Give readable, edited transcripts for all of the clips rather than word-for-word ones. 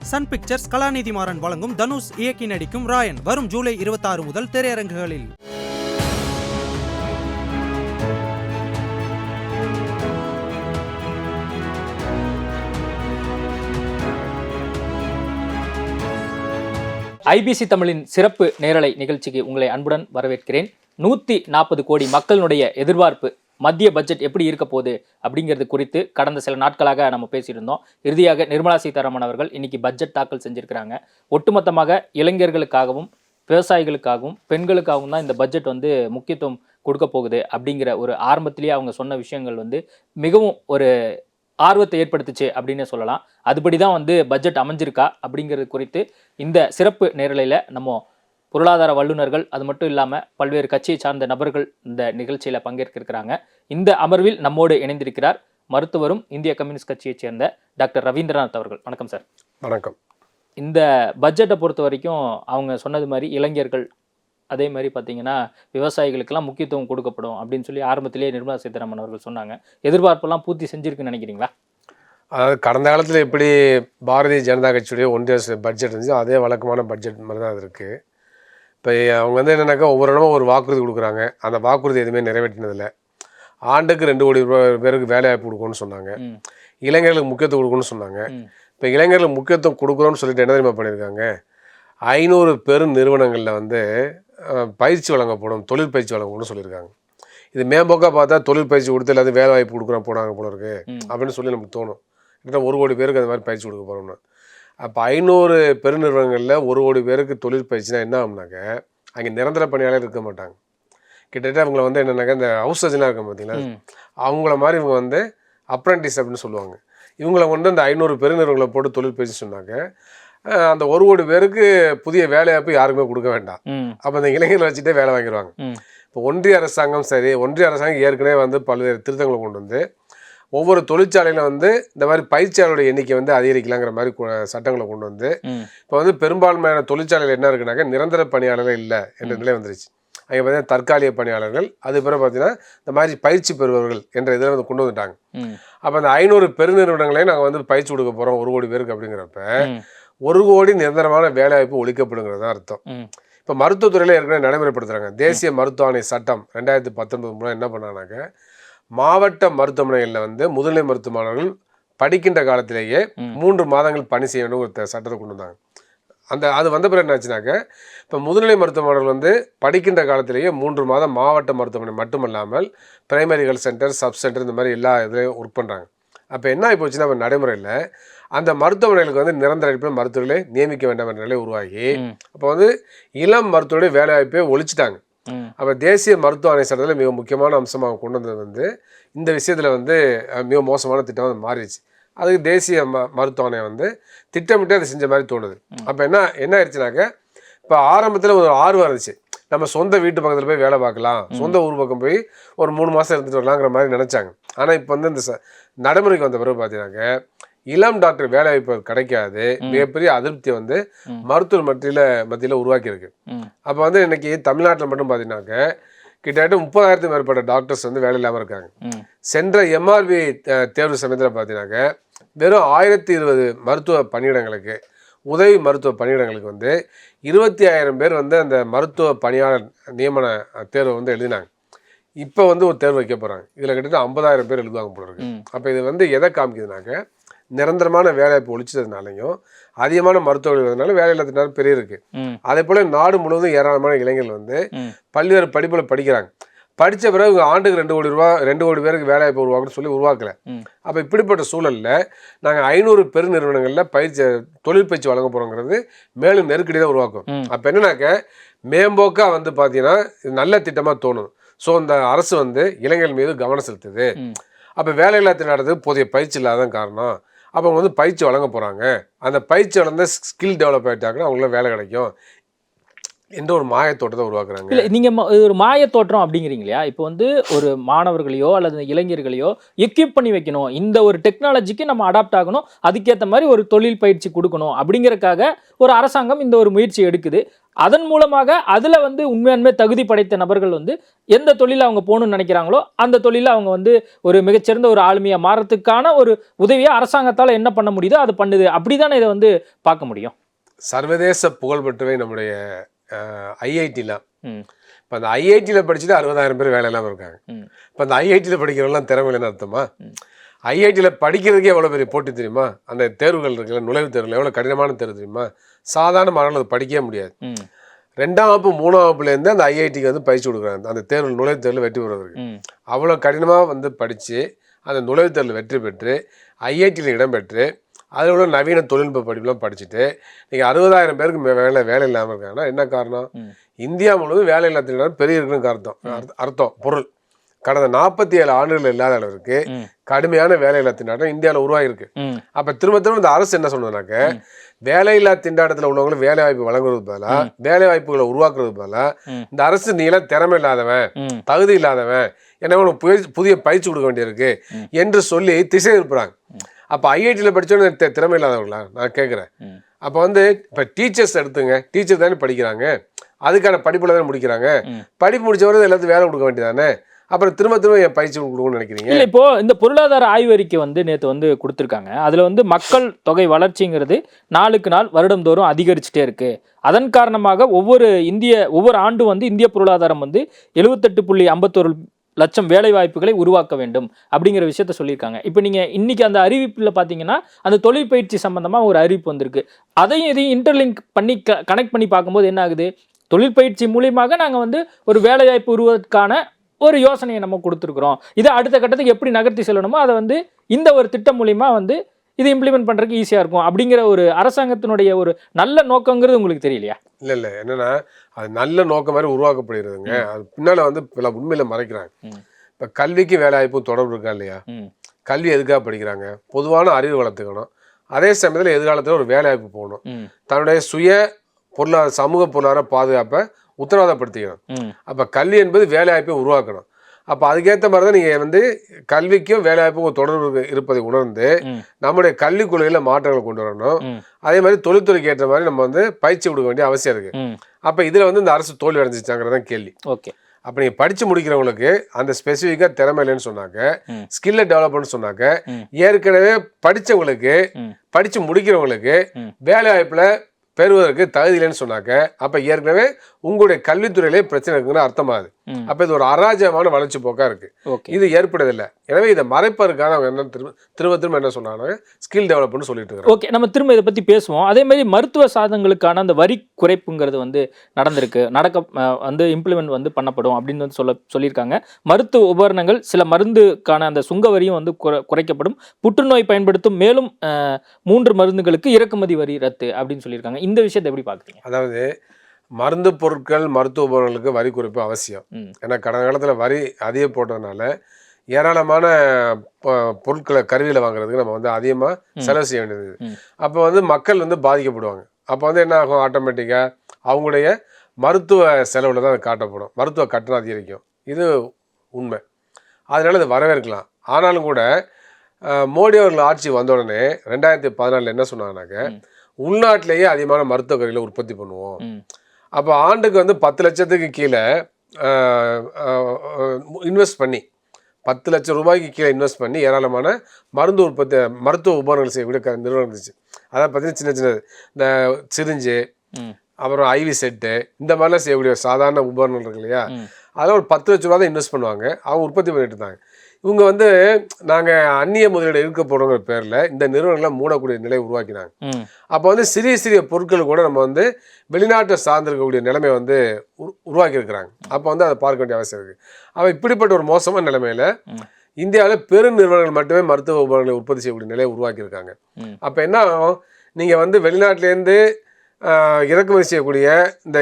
Sun pictures கலாநிதி மாறன் வழங்கும் தனுஷ் இயக்கி நடிக்கும் ராயன் வரும் ஜூலை 26 முதல் திரையரங்குகளில். ஐபிசி தமிழின் சிறப்பு நேரலை நிகழ்ச்சிக்கு உங்களை அன்புடன் வரவேற்கிறேன். 140 கோடி மக்களுடைய எதிர்பார்ப்பு மத்திய பட்ஜெட் எப்படி இருக்க போகுது அப்படிங்கிறது குறித்து கடந்த சில நாட்களாக நம்ம பேசியிருந்தோம். இறுதியாக நிர்மலா சீதாராமன் அவர்கள் இன்னைக்கு பட்ஜெட் தாக்கல் செஞ்சிருக்கிறாங்க. ஒட்டுமொத்தமாக இளைஞர்களுக்காகவும் விவசாயிகளுக்காகவும் பெண்களுக்காகவும் தான் இந்த பட்ஜெட் முக்கியத்துவம் கொடுக்க போகுது அப்படிங்கிற ஒரு ஆரம்பத்திலேயே அவங்க சொன்ன விஷயங்கள் மிகவும் ஒரு ஆர்வத்தை ஏற்படுத்துச்சு அப்படின்னு சொல்லலாம். அதுபடி தான் பட்ஜெட் அமைஞ்சிருக்கா அப்படிங்கிறது குறித்து இந்த சிறப்பு நேரலையில் நம்ம பொருளாதார வல்லுநர்கள் அது மட்டும் இல்லாமல் பல்வேறு கட்சியை சார்ந்த நபர்கள் இந்த நிகழ்ச்சியில் பங்கேற்க இருக்கிறாங்க. இந்த அமர்வில் நம்மோடு இணைந்திருக்கிறார் மருத்துவரும் இந்திய கம்யூனிஸ்ட் கட்சியைச் சேர்ந்த டாக்டர் ரவீந்திரநாத் அவர்கள். வணக்கம் சார். வணக்கம். இந்த பட்ஜெட்டை பொறுத்த வரைக்கும் அவங்க சொன்னது மாதிரி இளைஞர்கள் அதே மாதிரி பார்த்தீங்கன்னா விவசாயிகளுக்கெல்லாம் முக்கியத்துவம் கொடுக்கப்படும் அப்படின்னு சொல்லி ஆரம்பத்திலேயே நிர்மலா சீதாராமன் அவர்கள் சொன்னாங்க. எதிர்பார்ப்பெல்லாம் பூர்த்தி செஞ்சிருக்குன்னு நினைக்கிறீங்களா? அதாவது கடந்த காலத்தில் எப்படி பாரதிய ஜனதா கட்சியுடைய ஒன்றிய அரசு பட்ஜெட் இருந்துச்சு அதே வழக்கமான பட்ஜெட் மாதிரி தான் அது இருக்குது. இப்போ அவங்க என்னென்னாக்கா ஒவ்வொரு இடமும் ஒரு வாக்குறுதி கொடுக்குறாங்க. அந்த வாக்குறுதி எதுவுமே நிறைவேற்றினதில்லை. ஆண்டுக்கு 2 கோடி பேருக்கு வேலை வாய்ப்பு கொடுக்கணும்னு சொன்னாங்க. இளைஞர்களுக்கு முக்கியத்துவம் கொடுக்கணும்னு சொன்னாங்க. இப்போ இளைஞர்களுக்கு முக்கியத்துவம் கொடுக்குறோன்னு சொல்லிட்டு என்ன தெரியுமா பண்ணியிருக்காங்க, 500 பெரும் நிறுவனங்களில் பயிற்சி வழங்கப்படும், தொழில் பயிற்சி வழங்கப்படும்னு சொல்லியிருக்காங்க. இது மேம்போக்காக பார்த்தா தொழில் பயிற்சி கொடுத்து எல்லாத்தையும் வேலை வாய்ப்பு கொடுக்குறோம் போனாங்க போல இருக்கு அப்படின்னு சொல்லி நமக்கு தோணும். கிட்ட 1 கோடி பேருக்கு அந்த மாதிரி பயிற்சி கொடுக்க போகிறோம்னு. அப்போ 500 பெருநிறுவனங்களில் 1 கோடி பேருக்கு தொழில் பயிற்சினா என்ன ஆகுனாக்க அங்கே நிரந்தர பணியாளர் இருக்க மாட்டாங்க. கிட்டத்தட்ட அவங்கள என்னன்னாக்கா இந்த ஹவுஸ் சர்ஜனாக இருக்கும் பார்த்தீங்களா, அவங்கள மாதிரி இவங்க அப்ரண்டிஸ் அப்படின்னு சொல்லுவாங்க. இவங்களை அந்த 500 பெருநிறுவனங்களை போட்டு தொழில் பயிற்சி சொன்னாங்க அந்த 1 கோடி பேருக்கு புதிய வேலைவாய்ப்பு யாருக்குமே கொடுக்க வேண்டாம். அப்போ அந்த இளைஞர்களை வச்சுட்டே வேலை வாங்கிடுவாங்க. இப்போ ஒன்றிய அரசாங்கம் ஒன்றிய அரசாங்கம் ஏற்கனவே பல்வேறு திருத்தங்களை கொண்டு ஒவ்வொரு தொழிற்சாலையில் இந்த மாதிரி பயிற்சியாளருடைய எண்ணிக்கை அதிகரிக்கலாங்கிற மாதிரி சட்டங்களை கொண்டு இப்போ பெரும்பான்மையான தொழிற்சாலையில் என்ன இருக்குனாக்கா நிரந்தர பணியாளர்கள் இல்லை என்ற நிலை வந்துருச்சு. அங்கே பார்த்தீங்கன்னா தற்காலிக பணியாளர்கள், அது பிறகு பார்த்தீங்கன்னா இந்த மாதிரி பயிற்சி பெறுபவர்கள் என்ற இதில் கொண்டு வந்துட்டாங்க. அப்போ அந்த 500 பெருநிறுவனங்களையும் நாங்கள் பயிற்சி கொடுக்க போகிறோம் 1 கோடி பேருக்கு அப்படிங்கிறப்ப 1 கோடி நிரந்தரமான வேலை வாய்ப்பு ஒழிக்கப்படுங்கிறது தான் அர்த்தம். இப்போ மருத்துவத்துறையில் ஏற்கனவே நடைமுறைப்படுத்துகிறாங்க. தேசிய மருத்துவ ஆணைய சட்டம் 2019 மூலம் என்ன பண்ணாங்கனாக்க மாவட்ட மருத்துவமனைகளில் முதுநிலை மருத்துவமானவர்கள் படிக்கின்ற காலத்திலேயே 3 மாதங்கள் பணி செய்ய வேண்டும் ஒரு சட்டத்தை கொண்டு வந்தாங்க. அது வந்த பிறகு என்னாச்சுனாக்க இப்போ முதுநிலை மருத்துவமானவர்கள் படிக்கின்ற காலத்திலேயே 3 மாதம் மாவட்ட மருத்துவமனை மட்டுமல்லாமல் primary health centre, sub centre இந்த மாதிரி எல்லா இதுலேயும் ஒர்க் பண்ணுறாங்க. அப்போ என்ன ஆகி போச்சுன்னா இப்போ நடைமுறையில் அந்த மருத்துவமனைகளுக்கு நிரந்தர அடிப்படையில் மருத்துவர்களை நியமிக்க வேண்டாம் என்ற நிலை உருவாகி அப்போ இளம் மருத்துவருடைய வேலை வாய்ப்பை ஒழிச்சிட்டாங்க. அப்போ தேசிய மருத்துவ ஆணைய சட்டத்தில் மிக முக்கியமான அம்சமாக கொண்டு வந்தது இந்த விஷயத்தில் மிக மோசமான திட்டம் மாறிடுச்சு. அதுக்கு தேசிய மருத்துவ ஆணையம் திட்டமிட்டு அதை செஞ்ச மாதிரி தோணுது. அப்போ என்ன ஆயிடுச்சுனாக்க இப்போ ஆரம்பத்தில் ஒரு ஆர்வம் இருந்துச்சு, நம்ம சொந்த வீட்டு பக்கத்தில் போய் வேலை பார்க்கலாம், சொந்த ஊர் பக்கம் போய் ஒரு 3 மாதம் இருந்துட்டு வரலாங்கிற மாதிரி நினச்சாங்க. ஆனால் இப்போ இந்த நடைமுறைக்கு வந்த பிறகு பார்த்தீங்கன்னாக்க இளம் டாக்டர் வேலை வாய்ப்பு கிடைக்காது மிகப்பெரிய அதிருப்தியை மருத்துவர் மத்தியில் உருவாக்கியிருக்கு. அப்போ இன்னைக்கு தமிழ்நாட்டில் மட்டும் பார்த்தீங்கன்னாக்க கிட்டத்தட்ட 30,000க்கும் மேற்பட்ட டாக்டர்ஸ் வேலை இல்லாமல் இருக்காங்க. சென்ற எம்ஆர்பி தேர்வு சமயத்தில் பார்த்தீங்கன்னாக்க வெறும் 1020 மருத்துவ பணியிடங்களுக்கு, உதவி மருத்துவ பணியிடங்களுக்கு 25,000 பேர் அந்த மருத்துவ பணியாளர் நியமன தேர்வை எழுதினாங்க. இப்போ ஒரு தேர்வு வைக்க போகிறாங்க. இதில் கிட்டத்தட்ட 50,000 பேர் எழுதுவாங்க போல இருக்கு. அப்போ இது எதை காமிக்குதுனாக்க நிரந்தரமான வேலைவாய்ப்பு ஒழிச்சதுனாலையும் அதிகமான மருத்துவர்கள் வேலை இல்லாததுனால பெரிய இருக்கு. அதே போல நாடு முழுவதும் ஏராளமான இளைஞர்கள் பல்வேறு படிப்பில் படிக்கிறாங்க. படித்த பிறகு ஆண்டுக்கு 2 கோடி பேருக்கு வேலை வாய்ப்பு உருவாக்குன்னு சொல்லி உருவாக்கல. அப்போ இப்படிப்பட்ட சூழலில் நாங்கள் 500 பெருநிறுவனங்களில் தொழில் பயிற்சி வழங்க போகிறோங்கிறது மேலும் நெருக்கடி தான் உருவாக்கும். அப்போ என்னன்னாக்க மேம்போக்கா பார்த்தீங்கன்னா நல்ல திட்டமாக தோணும். ஸோ இந்த அரசு இளைஞர்கள் மீது கவனம் செலுத்துது. அப்போ வேலையில்லா திண்டாடுறதுக்கு போதிய பயிற்சி இல்லாத காரணம். அப்போ அவங்க பயிற்சி வழங்க போகிறாங்க. அந்த பயிற்சி வளர்ந்த ஸ்கில் டெவலப் ஆகிட்டாங்கன்னா அவங்களாம் வேலை கிடைக்கும். என்ற ஒரு மாயத்தோட்டத்தை உருவாக்குறாங்க. இல்லை நீங்கள் ஒரு மாய தோற்றம் அப்படிங்கிறீங்க இல்லையா? இப்போ வந்து ஒரு மாணவர்களையோ அல்லது இளைஞர்களையோ எக்யூப் பண்ணி வைக்கணும், இந்த ஒரு டெக்னாலஜிக்கு நம்ம அடாப்ட் ஆகணும், அதுக்கேற்ற மாதிரி ஒரு தொழில் பயிற்சி கொடுக்கணும் அப்படிங்கிறதுக்காக ஒரு அரசாங்கம் இந்த ஒரு முயற்சி எடுக்குது. அதன் மூலமாக அதில் வந்து உண்மையான்மே தகுதி படைத்த நபர்கள் வந்து எந்த தொழிலில் அவங்க போகணும்னு நினைக்கிறாங்களோ அந்த தொழிலில் அவங்க வந்து ஒரு மிகச்சிறந்த ஒரு ஆளுமையாக மாறத்துக்கான ஒரு உதவியை அரசாங்கத்தால் என்ன பண்ண முடியுதோ அது பண்ணுது. அப்படி தானே இதை வந்து பார்க்க முடியும். சர்வதேச புகழ்பெற்றவை நம்முடைய ஐஐடிலாம். இப்போ அந்த ஐஐடியில் படிச்சுட்டு 60,000 பேர் வேலை இல்லாமல் இருக்காங்க. இப்போ அந்த ஐஐடியில் படிக்கிறவங்களாம் திறமை இல்லைன்னு அர்த்தமா? ஐஐடியில் படிக்கிறதுக்கே எவ்வளோ பெரிய போட்டி தெரியுமா? அந்த தேர்வுகள் இருக்குல்ல, நுழைவுத் தேர்வுகள் எவ்வளோ கடினமான தேர்வு தெரியுமா? சாதாரண மாணவர்கள் அதை படிக்கவே முடியாது. 2ஆம் வகுப்பு 3ஆம் வகுப்புலேருந்து அந்த ஐஐடிக்கு வந்து பயிற்சி கொடுக்குறாங்க அந்த தேர்வு நுழைவுத் தேர்வில் வெற்றி பெறுவதற்கு. அவ்வளோ கடினமாக வந்து படித்து அந்த நுழைவுத் தேர்வில் வெற்றி பெற்று ஐஐடியில் இடம்பெற்று அதில் உள்ள நவீன தொழில்நுட்ப படிப்புலாம் படிச்சுட்டு நீங்கள் 60,000 பேருக்கு வேலை இல்லாமல் இருக்காங்கன்னா என்ன காரணம்? இந்தியா முழுவதும் வேலை இல்லாத திண்டாட்டம் பெரிய இருக்குன்னு அர்த்தம் பொருள். கடந்த 47 ஆண்டுகள் இல்லாத அளவிற்கு கடுமையான வேலையில்லா திண்டாட்டம் இந்தியாவில் உருவாகிருக்கு. அப்போ திரும்ப இந்த அரசு என்ன சொன்னதுனாக்க, வேலையில்லா திண்டாட்டத்தில் உள்ளவங்களும் வேலை வாய்ப்பு வழங்குறது பதிலாக வேலை வாய்ப்புகளை உருவாக்குறது பதிலாக இந்த அரசு நீலாம் திறமை இல்லாதவன், தகுதி இல்லாதவன், என்ன உனக்கு புதிய பயிற்சி கொடுக்க வேண்டியிருக்கு என்று சொல்லி திசை திருப்புறாங்க. அப்போ ஐஐடியில் படித்தோன்னு திறமை இல்லாதவங்களா நான் கேட்குறேன். அப்போ வந்து இப்போ டீச்சர்ஸ் எடுத்துங்க, டீச்சர் தானே படிக்கிறாங்க, அதுக்கான படிப்பில் தானே முடிக்கிறாங்க, படிப்பு முடிச்சவரை எல்லாத்துக்கும் வேலை கொடுக்க வேண்டியதானே, அப்புறம் திரும்ப என் பயிற்சி கொடுக்கணும்னு நினைக்கிறீங்க? இல்லை, இப்போ இந்த பொருளாதார ஆய்வறிக்கை வந்து நேற்று வந்து கொடுத்துருக்காங்க. அதில் வந்து மக்கள் தொகை வளர்ச்சிங்கிறது நாளுக்கு நாள் வருடந்தோறும் அதிகரிச்சுட்டே இருக்கு. அதன் காரணமாக ஒவ்வொரு ஆண்டும் வந்து இந்திய பொருளாதாரம் வந்து 78.51 லட்சம் வேலை வாய்ப்புகளை உருவாக்க வேண்டும் அப்படிங்கிற விஷயத்த சொல்லியிருக்காங்க. இப்போ நீங்கள் இன்னைக்கு அந்த அறிவிப்பில் பார்த்தீங்கன்னா அந்த தொழில் பயிற்சி சம்பந்தமாக ஒரு அறிவிப்பு வந்திருக்கு. அதையும் இதையும் இன்டர்லிங்க் பண்ணி கனெக்ட் பண்ணி பார்க்கும்போது என்ன ஆகுது? தொழில் பயிற்சி மூலியமாக நாங்கள் வந்து ஒரு வேலை வாய்ப்பு உருவாக்கான ஒரு யோசனையை நம்ம கொடுத்துருக்குறோம். இதை அடுத்த கட்டத்துக்கு எப்படி நகர்த்தி செல்லணுமோ அதை வந்து இந்த ஒரு திட்டம் மூலிமா வந்து இது இம்ப்ளிமெண்ட் பண்ணுறதுக்கு ஈஸியாக இருக்கும் அப்படிங்கிற ஒரு அரசாங்கத்தினுடைய ஒரு நல்ல நோக்கங்கிறது உங்களுக்கு தெரியலையா? இல்லை என்னன்னா அது நல்ல நோக்கம் மாதிரி உருவாக்கப்படுகிறதுங்க. அது பின்னால் வந்து பல உண்மையில மறைக்கிறாங்க. இப்போ கல்விக்கு வேலை வாய்ப்பும் தொடர்பு இருக்கா இல்லையா? கல்வி எதுக்காக படிக்கிறாங்க? பொதுவான அறிவு வளர்த்துக்கணும். அதே சமயத்தில் எதிர்காலத்தில் ஒரு வேலை வாய்ப்பு போகணும். தன்னுடைய சமூக பொருளாதார பாதுகாப்பை உத்தரவாதப்படுத்திக்கணும். அப்போ கல்வி என்பது வேலை வாய்ப்பை உருவாக்கணும். அப்போ அதுக்கேற்ற மாதிரி தான் நீங்கள் வந்து கல்விக்கும் வேலை வாய்ப்புக்கும் தொடர்பு இருப்பதை உணர்ந்து நம்முடைய கல்விக் கொள்கையில் மாற்றங்களை கொண்டு வரணும். அதே மாதிரி தொழில்துறைக்கு ஏற்ற மாதிரி நம்ம வந்து பயிற்சி கொடுக்க வேண்டிய அவசியம் இருக்கு. அப்போ இதில் வந்து இந்த அரசு தோல்வி அடைஞ்சிச்சாங்கிறதான் கேள்வி. ஓகே, அப்போ நீங்கள் படித்து முடிக்கிறவங்களுக்கு அந்த ஸ்பெசிஃபிக்காக திறமை இல்லைன்னு சொன்னாக்க, ஸ்கில்லை டெவலப்மெண்ட் சொன்னாக்க, ஏற்கனவே படித்தவங்களுக்கு படித்து முடிக்கிறவங்களுக்கு வேலை வாய்ப்பில் பெறுவதற்கு தகுதி இல்லைன்னு சொன்னாக்க, அப்போ ஏற்கனவே உங்களுடைய கல்வித்துறையிலே பிரச்சனை இருக்குன்னு அர்த்தமாகுது. அப்போ இது ஒரு அராஜகமான வளர்ச்சி போக்கா இருக்கு. இது ஏற்படுதில்லை. எனவே இதை மறைப்பதற்காக அவங்க என்ன திரும்ப என்ன சொன்னாங்க, ஸ்கில் டெவலப்மெண்ட் சொல்லிட்டு இருக்காங்க. ஓகே, நம்ம திரும்ப இதை பற்றி பேசுவோம். அதே மாதிரி மருத்துவ சாதனங்களுக்கான அந்த வரி குறைப்புங்கிறது வந்து வந்து இம்ப்ளிமெண்ட் வந்து பண்ணப்படும் அப்படின்னு வந்து சொல்லியிருக்காங்க. மருத்துவ உபகரணங்கள் சில மருந்துக்கான அந்த சுங்க வரியும் வந்து குறைக்கப்படும். புற்றுநோய் பயன்படுத்தும் மேலும் 3 மருந்துகளுக்கு இறக்குமதி வரி ரத்து அப்படின்னு சொல்லியிருக்காங்க. இந்த விஷயத்தை எப்படி பார்க்குறீங்க? அதாவது மருந்து பொருட்கள் மருத்துவ உபகரணங்களுக்கு வரி குறைப்பு அவசியம். ஏன்னா கடந்த காலத்தில் வரி அதிக போட்டதுனால ஏராளமான பொருட்களை கருவியில் வாங்குறதுக்கு நம்ம வந்து அதிகமாக செலவு செய்ய வேண்டியது. அப்போ வந்து மக்கள் வந்து பாதிக்கப்படுவாங்க. அப்போ வந்து என்ன ஆகும், ஆட்டோமேட்டிக்காக அவங்களுடைய மருத்துவ செலவில் தான் அது காட்டப்படும், மருத்துவ கட்டணம் அதிகரிக்கும். இது உண்மை. அதனால இது வரவேற்கலாம். ஆனாலும் கூட மோடி அவர்கள் ஆட்சி வந்த உடனே 2014 என்ன சொன்னாங்கன்னாக்க, உள்நாட்டிலேயே அதிகமான மருத்துவ கருவிகளை உற்பத்தி பண்ணுவோம். அப்போ ஆண்டுக்கு வந்து 10 லட்சத்துக்கு கீழே இன்வெஸ்ட் பண்ணி 10 லட்சம் ரூபாய்க்கு கீழே இன்வெஸ்ட் பண்ணி ஏராளமான மருத்துவ உபகரணங்கள் செய்யக்கூடிய நிறுவனம் இருந்துச்சு. அதை பார்த்தீங்கன்னா சின்ன சின்ன இந்த சிரிஞ்சு, அப்புறம் ஐவி செட்டு, இந்த மாதிரிலாம் செய்யக்கூடிய சாதாரண உபகரணங்கள் இருக்கு இல்லையா, அதெல்லாம் ஒரு 10 லட்ச ரூபா தான் இன்வெஸ்ட் பண்ணுவாங்க. அவங்க உற்பத்தி பண்ணிட்டு இருந்தாங்க. இவங்க வந்து நாங்கள் அந்நிய முதலீடு இருக்க போகிறோங்கிற பேரில் இந்த நிறுவனங்கள்லாம் மூடக்கூடிய நிலையை உருவாக்கினாங்க. அப்போ வந்து சிறிய பொருட்கள் கூட நம்ம வந்து வெளிநாட்டை சார்ந்திருக்கக்கூடிய நிலைமை வந்து உருவாக்கியிருக்கிறாங்க. அப்போ வந்து அதை பார்க்க வேண்டிய அவசியம் இருக்குது. அவன் இப்படிப்பட்ட ஒரு மோசமான நிலைமையில் இந்தியாவில் பெரும் நிறுவனங்கள் மட்டுமே மருத்துவ உபகரணங்களை உற்பத்தி செய்யக்கூடிய நிலையை உருவாக்கியிருக்காங்க. அப்போ என்ன ஆகும், நீங்கள் வந்து வெளிநாட்டிலேருந்து இறக்குமதி செய்யக்கூடிய இந்த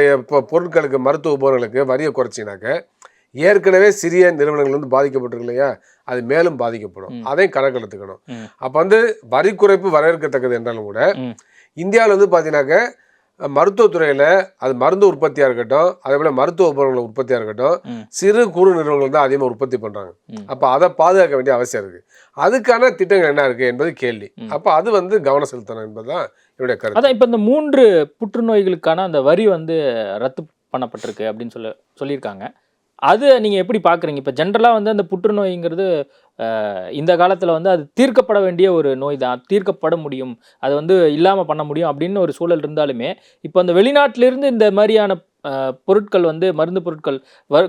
பொருட்களுக்கு மருத்துவ உபகரணங்களுக்கு வரியை குறைச்சினாக்க ஏற்கனவே சிறிய நிறுவனங்கள் வந்து பாதிக்கப்பட்டிருக்கு இல்லையா, அது மேலும் பாதிக்கப்படும். அதையும் கணக்கெடுத்துக்கணும். அப்போ வந்து வரி குறைப்பு வரவேற்கத்தக்கது என்றாலும் கூட இந்தியாவில் வந்து பார்த்தீங்கன்னாக்க மருத்துவத்துறையில் அது மருந்து உற்பத்தியாக இருக்கட்டும், அதே போல் மருத்துவ உபகரணங்கள் உற்பத்தியாக இருக்கட்டும், சிறு குறு நிறுவனங்கள் தான் அதிகமாக உற்பத்தி பண்ணுறாங்க. அப்போ அதை பாதுகாக்க வேண்டிய அவசியம் இருக்குது. அதுக்கான திட்டங்கள் என்ன இருக்குது என்பது கேள்வி. அப்போ அது வந்து கவனம் செலுத்தணும் என்பது தான் என்னுடைய கருத்து. அதான் இப்போ இந்த 3 புற்றுநோய்களுக்கான அந்த வரி வந்து ரத்து பண்ணப்பட்டிருக்கு அப்படின்னு சொல்லியிருக்காங்க. அது நீங்கள் எப்படி பார்க்குறீங்க? இப்போ ஜென்ரலாக வந்து அந்த புற்றுநோய்ங்கிறது இந்த காலத்தில் வந்து அது தீர்க்கப்பட வேண்டிய ஒரு நோய் தான், தீர்க்கப்பட முடியும், அது வந்து இல்லாமல் பண்ண முடியும் அப்படின்னு ஒரு சூழல் இருந்தாலுமே, இப்போ அந்த வெளிநாட்டிலிருந்து இந்த மாதிரியான பொருட்கள் வந்து மருந்து பொருட்கள்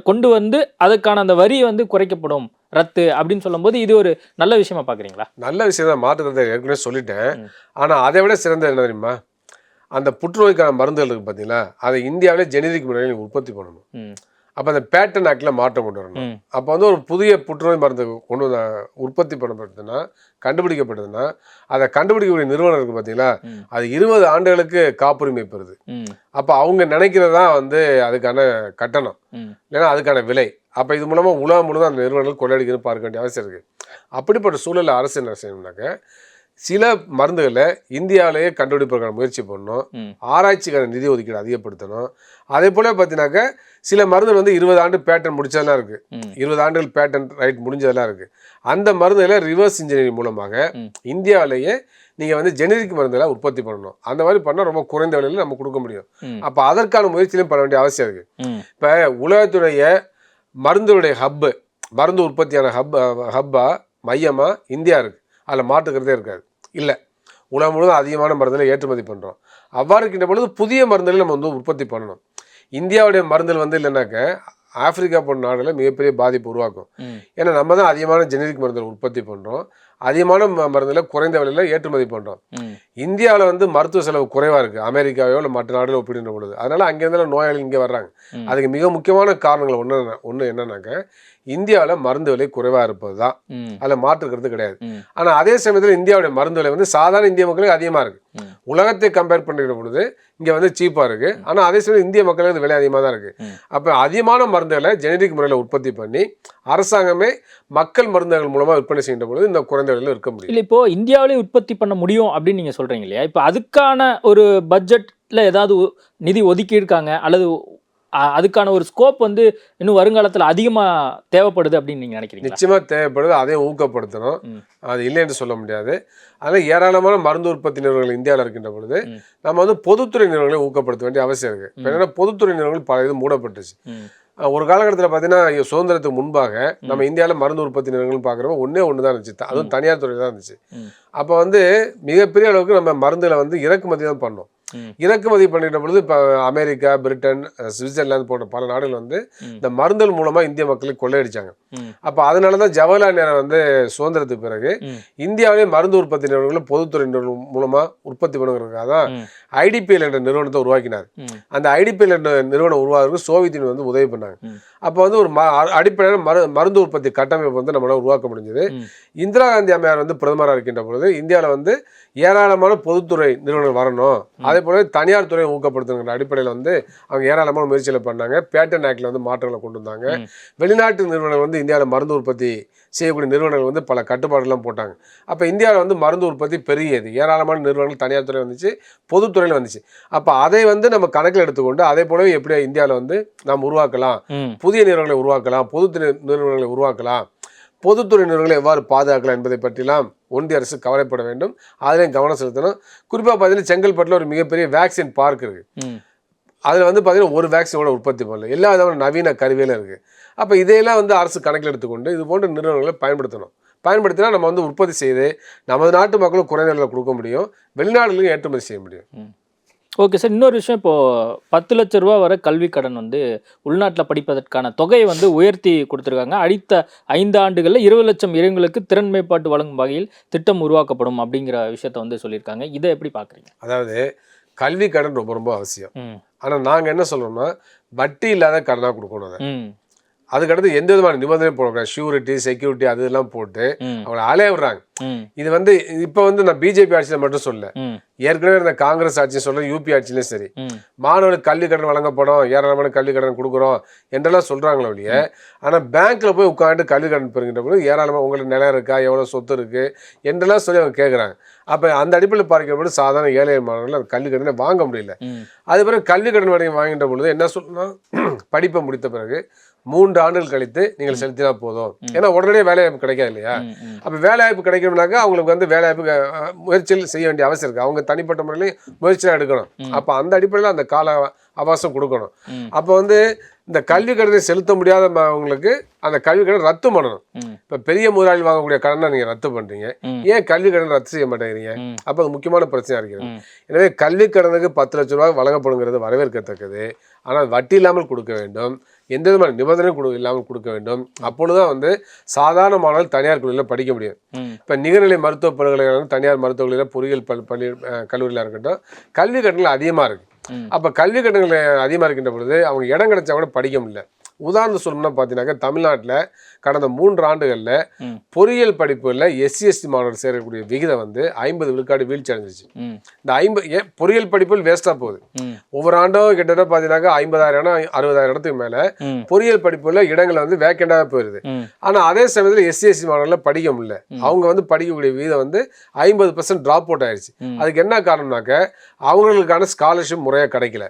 கொண்டு வந்து அதுக்கான அந்த வரி வந்து குறைக்கப்படும், ரத்து அப்படின்னு சொல்லும்போது இது ஒரு நல்ல விஷயமா பார்க்குறீங்களா? நல்ல விஷயம் தான், மாற்றுறதை ஏற்கனவே சொல்லிட்டேன். ஆனால் அதை விட சிறந்த என்ன தெரியுமா, அந்த புற்றுநோய்க்கான மருந்துகள் இருக்குது பார்த்தீங்களா, அதை இந்தியாவிலே ஜெனரிக் முறையில் உற்பத்தி பண்ணணும். அப்போ அந்த பேட்டன் ஆக்டில் மாற்றம் கொண்டு வரணும். அப்போ வந்து ஒரு புதிய புற்றுநோய் மருந்து கொண்டு உற்பத்தி பண்ணப்படுதுன்னா, கண்டுபிடிக்கப்படுதுன்னா, அதை கண்டுபிடிக்கக்கூடிய நிறுவனம் இருக்குது பார்த்தீங்களா, அது 20 ஆண்டுகளுக்கு காப்புரிமை பெறுது. அப்போ அவங்க நினைக்கிறதா வந்து அதுக்கான கட்டணம், இல்லைன்னா அதுக்கான விலை. அப்போ இது மூலமாக உலகம் முழுவதும் அந்த நிறுவனங்கள் கொள்ளையடிக்கணும்னு பார்க்க வேண்டிய அவசியம் இருக்குது. அப்படிப்பட்ட சூழலில் அரசு என்ன செய்யணும்னாக்க, சில மருந்துகளை இந்தியாவிலேயே கண்டுபிடிப்பதற்கான முயற்சி பண்ணணும், ஆராய்ச்சிக்கான நிதி ஒதுக்கீடு அதிகப்படுத்தணும். அதே போல் பார்த்தீங்கன்னாக்க சில மருந்துகள் வந்து 20 ஆண்டு பேட்டன் முடிச்சதெல்லாம் இருக்குது, 20 ஆண்டுகள் பேட்டன் ரைட் முடிஞ்சதெல்லாம் இருக்குது. அந்த மருந்துகளை ரிவர்ஸ் இன்ஜினியரிங் மூலமாக இந்தியாவிலேயே நீங்கள் வந்து ஜெனரிக் மருந்துகளை உற்பத்தி பண்ணணும். அந்த மாதிரி பண்ணால் ரொம்ப குறைந்த விலையில் நம்ம கொடுக்க முடியும். அப்போ அதற்கான முயற்சியிலையும் பண்ண வேண்டிய அவசியம் இருக்குது. இப்போ உலகத்துடைய மருந்துடைய ஹப்பு, மருந்து உற்பத்தியான ஹப்பா மையமாக இந்தியா இருக்குது. அதில் மாற்றுக்கிறதே இருக்காது. இல்லை, உலகம் முழுவதும் அதிகமான மருந்துகளை ஏற்றுமதி பண்ணுறோம். அவ்வாறு இருக்கின்ற பொழுது புதிய மருந்துகளை நம்ம வந்து உற்பத்தி பண்ணணும். இந்தியாவுடைய மருந்துகள் வந்து இல்லைனாக்க ஆப்பிரிக்கா போன்ற நாடுகளில் மிகப்பெரிய பாதிப்பு உருவாக்கும். ஏன்னா நம்ம தான் அதிகமான ஜெனரிக் மருந்துகளை உற்பத்தி பண்ணுறோம், அதிகமான மருந்துகளை குறைந்த விலையில் ஏற்றுமதி பண்ணுறோம். இந்தியாவில் வந்து மருத்துவ செலவு குறைவாக இருக்குது அமெரிக்காவையோ இல்லை மற்ற நாடுகளோ ஒப்பிடுகின்ற பொழுது. அதனால் அங்கேருந்தாலும் நோயாளிகள் இங்கே வர்றாங்க. அதுக்கு மிக முக்கியமான காரணங்கள் ஒன்று என்னன்னாக்க, இந்தியாவில் மருந்து விலை குறைவாக இருப்பது தான், அதில் மாற்றுக்கிறது கிடையாது. ஆனால் அதே சமயத்தில் இந்தியாவுடைய மருந்து விலை வந்து சாதாரண இந்திய மக்களுக்கு அதிகமாக இருக்குது. உலகத்தை கம்பேர் பண்ணுற பொழுது இங்கே வந்து சீப்பாக இருக்குது. ஆனால் அதே சமயம் இந்திய மக்களுக்கு விலை அதிகமாக தான் இருக்குது. அப்போ அதிகமான மருந்துகளை ஜெனரிக் முறையில் உற்பத்தி பண்ணி அரசாங்கமே மக்கள் மருந்துகள் மூலமாக விற்பனை செய்கின்ற பொழுது இந்த குறைந்த விலையில் இருக்க முடியும். இல்லை, இப்போ இந்தியாவிலே உற்பத்தி பண்ண முடியும் அப்படின்னு நீங்கள் சொல்கிறீங்க இல்லையா? இப்போ அதுக்கான ஒரு பட்ஜெட்டில் ஏதாவது நிதி ஒதுக்கி இருக்காங்க, அல்லது அதுக்கான ஒரு ஸ்கோப் வந்து இன்னும் வருங்காலத்தில் அதிகமாக தேவைப்படுது அப்படின்னு நீங்கள் நினைக்கிறீங்க? நிச்சயமாக தேவைப்படுது, அதையும் ஊக்கப்படுத்தணும், அது இல்லை என்று சொல்ல முடியாது. அதனால் ஏராளமான மருந்து உற்பத்தி நிறுவனங்கள் இந்தியாவில் இருக்கின்ற பொழுது நம்ம வந்து பொதுத்துறை நிறுவனங்களை ஊக்கப்படுத்த வேண்டிய அவசியம் இருக்குது. இப்போ என்னென்னா பொதுத்துறை நிறுவனங்கள் பல இது மூடப்பட்டுச்சு. ஒரு காலகட்டத்தில் பார்த்தீங்கன்னா சுதந்திரத்துக்கு முன்பாக நம்ம இந்தியாவில் மருந்து உற்பத்தி நிறுவனங்கள் பார்க்குறப்ப ஒன்று தான் இருந்துச்சு, அதுவும் தனியார் துறை தான் இருந்துச்சு. அப்போ வந்து மிகப்பெரிய அளவுக்கு நம்ம மருந்துகளை வந்து இறக்குமதி தான் பண்ணோம். இறக்குமதி பண்ணிட்ட பொழுது இப்போ அமெரிக்கா, பிரிட்டன், சுவிட்சர்லாந்து போன்ற பல நாடுகள் வந்து இந்த மருந்துகள் மூலமாக இந்திய மக்களை கொள்ளையடிச்சாங்க. அப்போ அதனால தான் ஜவஹர்லால் நேரு வந்து சுதந்திரத்துக்கு பிறகு இந்தியாவிலே மருந்து உற்பத்தி நிறுவனங்களும் பொதுத்துறை நிறுவனம் மூலமாக உற்பத்தி பண்ணுறதுக்காக தான் ஐடிபிஎல் என்ற நிறுவனத்தை உருவாக்கினார். அந்த ஐடிபிஎல் என்ற நிறுவனம் உருவாக்குறதுக்கு சோவியத் யூனியன் வந்து உதவி பண்ணாங்க. அப்போ வந்து ஒரு அடிப்படையான மருந்து உற்பத்தி கட்டமைப்பு வந்து நம்மளால் உருவாக்க முடிஞ்சது. இந்திரா காந்தி அம்மையார் வந்து பிரதமராக இருக்கின்ற பொழுது இந்தியாவில் வந்து ஏராளமான பொதுத்துறை நிறுவனங்கள் வரணும், அதே போல தனியார் துறையை ஊக்கப்படுத்துங்கிற அடிப்படையில் வந்து அவங்க ஏராளமான முயற்சிகளை பண்ணாங்க. பேட்டன் ஆக்டில் வந்து மாற்றங்களை கொண்டு வந்தாங்க. வெளிநாட்டு நிறுவனங்கள் வந்து இந்தியாவில் மருந்து உற்பத்தி செய்யக்கூடிய நிறுவனங்கள் வந்து பல கட்டுப்பாடுலாம் போட்டாங்க. அப்போ இந்தியாவில் வந்து மருந்து உற்பத்தி பெரியது, ஏராளமான நிறுவனங்கள் தனியார் துறை வந்துச்சு, பொதுத்துறையில் வந்துச்சு. அப்போ அதை வந்து நம்ம கணக்கில் எடுத்துக்கொண்டு அதே போலவே எப்படி இந்தியாவில் வந்து நாம் உருவாக்கலாம், புதிய நிறுவனங்களை உருவாக்கலாம், பொதுத்துறை நிறுவனங்களை உருவாக்கலாம், பொதுத்துறை நிறுவனங்களை எவ்வாறு பாதுகாக்கலாம் என்பதை பற்றிலாம் ஒன்றிய அரசு கவலைப்பட வேண்டும். அதிலையும் கவனம் செலுத்தணும். குறிப்பாக பார்த்தீங்கன்னா செங்கல்பட்டில் ஒரு மிகப்பெரிய வேக்சின் பார்க் இருக்குது. அதில் வந்து பார்த்தீங்கன்னா ஒரு வேக்சினோட உற்பத்தி பண்ணல, எல்லா விதமான நவீன கருவியிலும் இருக்குது. அப்போ இதையெல்லாம் வந்து அரசு கணக்கில் எடுத்துக்கொண்டு இது போன்ற நிறுவனங்களை பயன்படுத்தினா நம்ம வந்து உற்பத்தி செய்து நமது நாட்டு மக்களும் குறைந்த விலையில் கொடுக்க முடியும், வெளிநாடுகளுக்கும் ஏற்றுமதி செய்ய முடியும். ஓகே சார், இன்னொரு விஷயம், இப்போது 10 லட்ச ரூபா வரை கல்வி கடன் வந்து உள்நாட்டில் படிப்பதற்கான தொகையை வந்து உயர்த்தி கொடுத்துருக்காங்க. அடுத்த 5 ஆண்டுகளில் 20 லட்சம் இளைஞர்களுக்கு திறன் மேம்பாட்டு வழங்கும் வகையில் திட்டம் உருவாக்கப்படும் அப்படிங்கிற விஷயத்த வந்து சொல்லியிருக்காங்க. இதை எப்படி பார்க்குறீங்க? அதாவது கல்வி கடன் ரொம்ப ரொம்ப அவசியம். ஆனால் நாங்கள் என்ன சொல்கிறோம்னா வட்டி இல்லாத கடனாக கொடுக்கணும். அதை அதுக்கடுத்து எந்த விதமான நிபந்தனையும் போடக்கூடாது, ஷூரிட்டி செக்யூரிட்டி அது எல்லாம் போட்டு அவங்களை அலைய விடுறாங்க. இது வந்து இப்போ வந்து நான் பிஜேபி ஆட்சியில் மட்டும் சொல்ல, ஏற்கனவே இருந்த காங்கிரஸ் ஆட்சி சொல்ல, யூபி ஆட்சியிலும் சரி, மாணவர்களுக்கு கல்வி கடன் வழங்கப்படும், ஏராளமான கல்வி கடன் கொடுக்குறோம் என்றெல்லாம் சொல்றாங்களோ இல்லையா. ஆனா பேங்க்ல போய் உட்காந்து கல்வி கடன் பெறுகின்ற போது ஏராளமாக உங்களுக்கு நிலம் இருக்கா, எவ்வளவு சொத்து இருக்கு என்றெல்லாம் சொல்லி அவங்க கேட்குறாங்க. அப்ப அந்த அடிப்படையில் பார்க்கும்போது சாதாரண ஏழை மாணவர்கள் அந்த கல்வி கடனை வாங்க முடியல. அது பிறகு கல்வி கடன் வாங்கின்ற பொழுது என்ன சொல்லணும், படிப்பை முடித்த பிறகு 3 ஆண்டுகள் கழித்து நீங்கள் செலுத்தினா போதும். ஏன்னா உடனடியே வேலைவாய்ப்பு கிடைக்காது இல்லையா. அப்போ வேலைவாய்ப்பு கிடைக்கணும்னாக்கா அவங்களுக்கு வந்து வேலைவாய்ப்பு முயற்சியில் செய்ய வேண்டிய அவசியம் இருக்குது. அவங்க தனிப்பட்ட முறையிலையும் முயற்சியாக எடுக்கணும். அப்போ அந்த அடிப்படையில் அந்த கால அவகாசம் கொடுக்கணும். அப்போ வந்து இந்த கல்வி கடனை செலுத்த முடியாத அவங்களுக்கு அந்த கல்வி கடன் ரத்து பண்ணணும். இப்போ பெரிய முதலாளி வாங்கக்கூடிய கடனை நீங்கள் ரத்து பண்ணுறீங்க, ஏன் கல்வி கடன் ரத்து செய்ய மாட்டேங்கிறீங்க? அப்போ அது முக்கியமான பிரச்சனையாக இருக்கிறது. எனவே கல்வி கடனுக்கு 10 லட்ச ரூபாய் வழங்கப்படுங்கிறது வரவேற்கத்தக்கது. ஆனால் வட்டி இல்லாமல் கொடுக்க வேண்டும், எந்த விதமான நிபந்தனையும் இல்லாமல் கொடுக்க வேண்டும். அப்பொழுதுதான் வந்து சாதாரண மாணவர்கள் தனியார் கல்லூரியில் படிக்க முடியும். இப்போ நிகர்நிலை மருத்துவ பல்கலைக்கழகம், தனியார் மருத்துவக் கல்லூரியில், பொறியியல் பள்ளி கல்லூரியில் இருக்கட்டும், கல்வி கடன்கள் அதிகமாக இருக்கு. அப்போ கல்வி கடன்கள் அதிகமாக இருக்கின்ற பொழுது அவங்க இடம் கிடைச்சா கூட படிக்க முடியல. உதாரணம் சொல்லணும்னா பார்த்தீங்கன்னாக்கா தமிழ்நாட்டில் கடந்த 3 ஆண்டுகளில் பொறியியல் படிப்புகளில் SC ST மாணவர்கள் சேரக்கூடிய விகிதம் வந்து 50 விழுக்காடு வீழ்ச்சி அடைஞ்சிச்சு. இந்த 50 பொறியியல் படிப்புகள் வேஸ்ட்டாக போகுது. ஒவ்வொரு ஆண்டும் கிட்டத்தட்ட பார்த்தீங்கன்னாக்கா 50,000 இடம் 60,000 இடத்துக்கு மேலே பொறியியல் படிப்புகளில் இடங்கள் வந்து வேக்கண்டாக போயிடுது. ஆனால் அதே சமயத்தில் SC ST மாணவர்கள் படிக்க முடியல. அவங்க வந்து படிக்கக்கூடிய விகிதம் வந்து 50% ட்ராப் அவுட் ஆயிடுச்சு. அதுக்கு என்ன காரணம்னாக்க அவங்களுக்கான ஸ்காலர்ஷிப் முறையாக கிடைக்கல,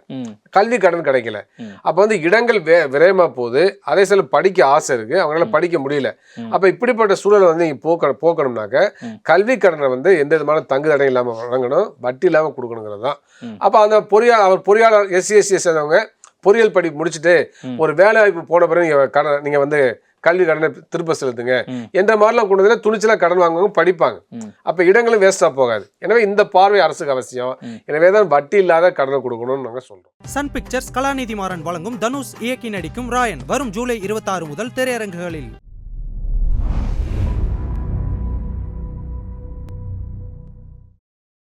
கல்வி கடன் கிடைக்கல. அப்போ வந்து இடங்கள் விரயமா போகுது. அதே சில படிக்க ஆசை இருக்கு, அவங்களால படிக்க முடியல. அப்ப இப்படிப்பட்ட சூழலை வந்து நீங்க போக்கணும்னாக்க கல்வி கடனை வந்து எந்த விதமான தங்கு தடை இல்லாம வழங்கணும், வட்டி இல்லாம கொடுக்கணுங்கிறது தான். அப்ப அந்த பொறியாளர் SC ST சேர்ந்தவங்க பொறியியல் படிப்பு முடிச்சுட்டு ஒரு வேலை வாய்ப்பு போன பிறகு நீங்க வந்து கல்வி கடனை திருப்ப செலுத்துங்க என்ற மாதிரிலாம் கொண்டு வந்து துணிச்சலா கடன் வாங்குவாங்க, படிப்பாங்க. அப்ப இடங்களும் வேஸ்டா போகாது. எனவே இந்த பார்வை அரசுக்கு அவசியம். எனவே தான் வட்டி இல்லாத கடனை கொடுக்கணும்னு நாங்க சொல்றோம். சன் பிக்சர்ஸ் கலாநிதி மாறன் வழங்கும் தனுஷ் இயக்கி நடிக்கும் ராயன் வரும் ஜூலை 26 முதல் திரையரங்குகளில்.